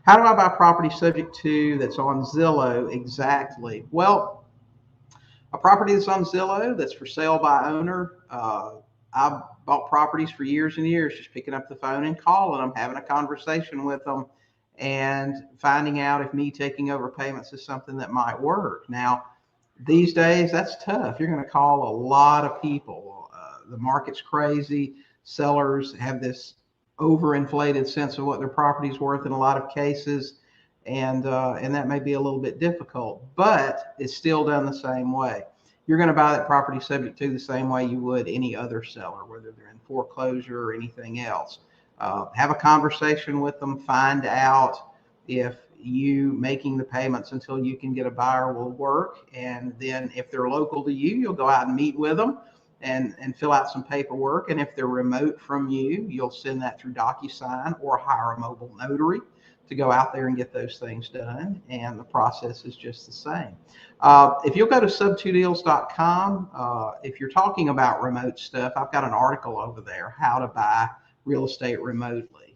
How do I buy property subject to that's on Zillow exactly? Well, a property that's on Zillow that's for sale by owner. I've bought properties for years and years, just picking up the phone and calling them, having a conversation with them, and finding out if me taking over payments is something that might work. Now, these days, that's tough. You're going to call a lot of people. The market's crazy. Sellers have this overinflated sense of what their property's worth in a lot of cases, and that may be a little bit difficult, but it's still done the same way. You're going to buy that property subject to the same way you would any other seller, whether they're in foreclosure or anything else. Have a conversation with them, find out if you making the payments until you can get a buyer will work. And then if they're local to you, you'll go out and meet with them and fill out some paperwork. And if they're remote from you, you'll send that through DocuSign or hire a mobile notary to go out there and get those things done. And the process is just the same. If you'll go to sub2deals.com, if you're talking about remote stuff, I've got an article over there, how to buy real estate remotely.